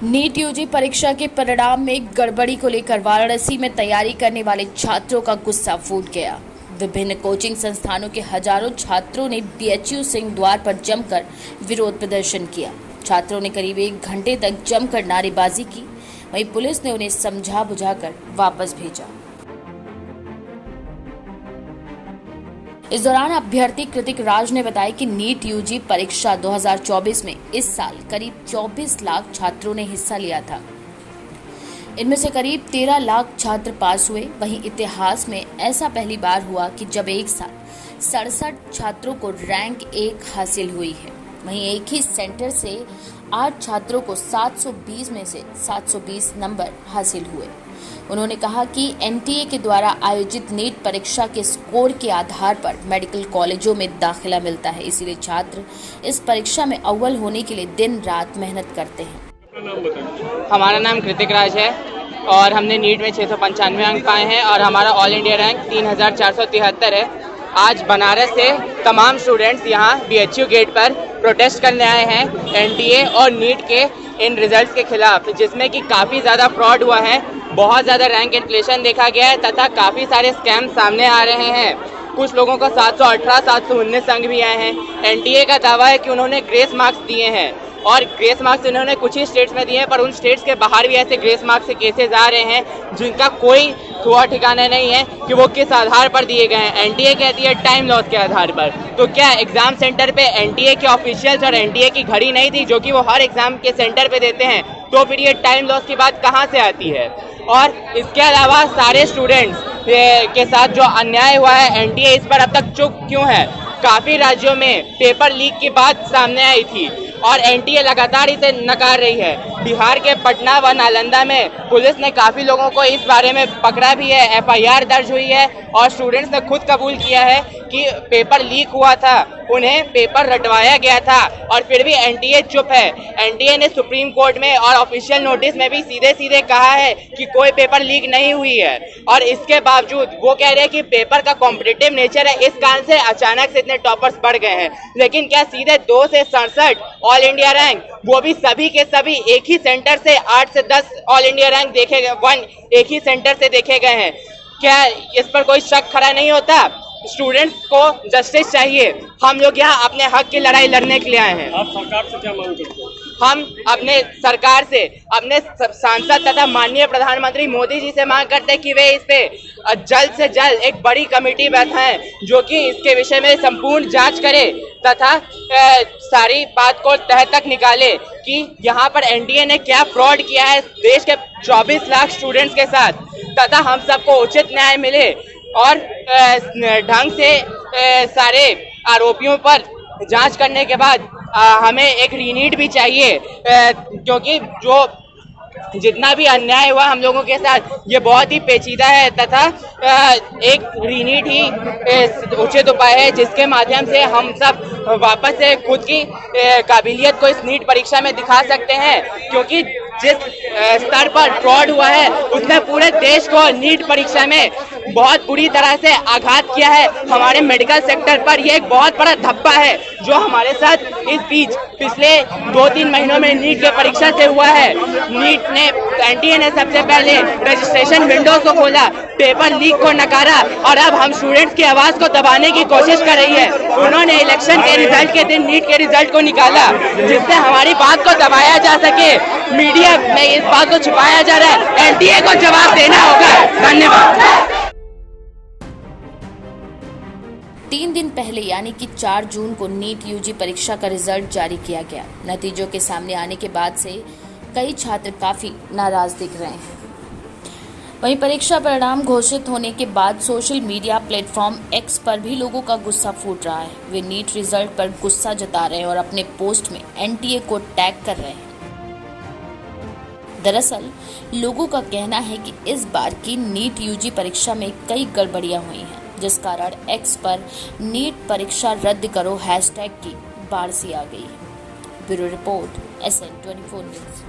NEET UG परीक्षा के परिणाम में गड़बड़ी को लेकर वाराणसी में तैयारी करने वाले छात्रों का गुस्सा फूट गया। विभिन्न कोचिंग संस्थानों के हजारों छात्रों ने बीएचयू सिंह द्वार पर जमकर विरोध प्रदर्शन किया। छात्रों ने करीब 1 घंटे तक जमकर नारेबाजी की। वहीं पुलिस ने उन्हें समझा बुझाकर वापस भेजा। इस दौरान अभ्यर्थी कृतिक राज ने बताया कि नीट यूजी परीक्षा 2024 में इस साल करीब 24 लाख छात्रों ने हिस्सा लिया था। इनमें से करीब 13 लाख छात्र पास हुए। वहीं इतिहास में ऐसा पहली बार हुआ कि जब एक साथ 67 छात्रों को रैंक 1 हासिल हुई है। वहीं एक ही सेंटर से 8 छात्रों को 720 में से 720 नंबर हासिल हुए। उन्होंने कहा कि एनटीए के द्वारा आयोजित नीट परीक्षा के स्कोर के आधार पर मेडिकल कॉलेजों में दाखिला मिलता है, इसीलिए छात्र इस परीक्षा में अव्वल होने के लिए दिन रात मेहनत करते हैं। हमारा नाम कृतिक राज है और हमने नीट में 695 अंक पाए हैं और हमारा ऑल इंडिया रैंक 3473 है। आज बनारस से तमाम स्टूडेंट्स यहाँ बीएचयू गेट पर प्रोटेस्ट करने आए हैं एनटीए और नीट के इन रिजल्ट्स के खिलाफ, जिसमें कि काफ़ी ज़्यादा फ्रॉड हुआ है, बहुत ज़्यादा रैंक इन्फ्लेशन देखा गया है तथा काफ़ी सारे स्कैम सामने आ रहे हैं। कुछ लोगों को 718, 719 अंक भी आए हैं। एनटीए का दावा है कि उन्होंने ग्रेस मार्क्स दिए हैं और ग्रेस मार्क्स उन्होंने कुछ ही स्टेट्स में दिए हैं, पर उन स्टेट्स के बाहर भी ऐसे ग्रेस मार्क्स के केसेस आ रहे हैं जिनका कोई ठिकाना नहीं है कि वो किस आधार पर दिए गए हैं। एनटीए कहती है टाइम लॉस के आधार पर। तो क्या एग्जाम सेंटर पे एनटीए के ऑफिशियल्स और एनटीए की घड़ी नहीं थी जो कि वो हर एग्जाम के सेंटर पे देते हैं? तो फिर ये टाइम लॉस की बात कहाँ से आती है? और इसके अलावा सारे स्टूडेंट्स के साथ जो अन्याय हुआ है, एनटीए इस पर अब तक चुप क्यों है? काफ़ी राज्यों में पेपर लीक की बात सामने आई थी और एनटीए लगातार इसे नकार रही है। बिहार के पटना व नालंदा में पुलिस ने काफ़ी लोगों को इस बारे में पकड़ा भी है, एफआईआर दर्ज हुई है और स्टूडेंट्स ने खुद कबूल किया है कि पेपर लीक हुआ था, उन्हें पेपर रटवाया गया था और फिर भी एनटीए चुप है। एनटीए ने सुप्रीम कोर्ट में और ऑफिशियल नोटिस में भी सीधे सीधे कहा है कि कोई पेपर लीक नहीं हुई है और इसके बावजूद वो कह रहे हैं कि पेपर का कॉम्पिटिटिव नेचर है, इस कारण से अचानक से इतने टॉपर्स बढ़ गए हैं। लेकिन क्या सीधे 2 से 67 ऑल इंडिया रैंक, वो भी सभी के सभी एक ही सेंटर से 8 से 10 ऑल इंडिया रैंक देखे गए, एक ही सेंटर से देखे गए हैं? क्या इस पर कोई शक खड़ा नहीं होता? स्टूडेंट्स को जस्टिस चाहिए। हम लोग यहाँ अपने हक की लड़ाई लड़ने के लिए आए हैं। आप सरकार से क्या मांग करते हैं? हम अपने सरकार से, अपने सांसद तथा माननीय प्रधानमंत्री मोदी जी से मांग करते हैं कि वे इस पे जल्द से जल्द एक बड़ी कमेटी बैठाएं जो कि इसके विषय में संपूर्ण जांच करे तथा सारी बात को तह तक निकाले कि यहाँ पर एनटीए ने क्या फ्रॉड किया है देश के 24 लाख स्टूडेंट्स के साथ तथा हम सबको उचित न्याय मिले और ढंग से सारे आरोपियों पर जांच करने के बाद हमें एक रीनीट भी चाहिए, क्योंकि जो जितना भी अन्याय हुआ हम लोगों के साथ ये बहुत ही पेचीदा है तथा एक रीनीट ही उचित उपाय है जिसके माध्यम से हम सब वापस से खुद की काबिलियत को इस नीट परीक्षा में दिखा सकते हैं। क्योंकि जिस स्तर पर फ्रॉड हुआ है उसने पूरे देश को नीट परीक्षा में बहुत बुरी तरह से आघात किया है। हमारे मेडिकल सेक्टर पर यह एक बहुत बड़ा धब्बा है जो हमारे साथ इस बीच पिछले 2-3 महीनों में नीट के परीक्षा से हुआ है। नीट ने, एनटीए ने सबसे पहले रजिस्ट्रेशन विंडो को खोला, पेपर लीक को नकारा और अब हम स्टूडेंट्स की आवाज को दबाने की कोशिश कर रही है। उन्होंने इलेक्शन के रिजल्ट के दिन नीट के रिजल्ट को निकाला जिससे हमारी बात को दबाया जा सके। मीडिया में इस बात को छुपाया जा रहा है, एनटीए को जवाब देना होगा। धन्यवाद। 3 दिन पहले यानी कि 4 जून को नीट यूजी परीक्षा का रिजल्ट जारी किया गया। नतीजों के सामने आने के बाद से कई छात्र काफी नाराज दिख रहे हैं। वहीं परीक्षा परिणाम घोषित होने के बाद सोशल मीडिया प्लेटफॉर्म एक्स पर भी लोगों का गुस्सा फूट रहा है। वे नीट रिजल्ट पर गुस्सा जता रहे हैं और अपने पोस्ट में एनटीए को टैग कर रहे हैं। दरअसल लोगों का कहना है कि इस बार की नीट यूजी परीक्षा में कई गड़बड़ियां हुई हैं, जिस कारण एक्स पर नीट परीक्षा रद्द करो हैशटैग की बाढ़ सी आ गई है। Bureau report SN24 news.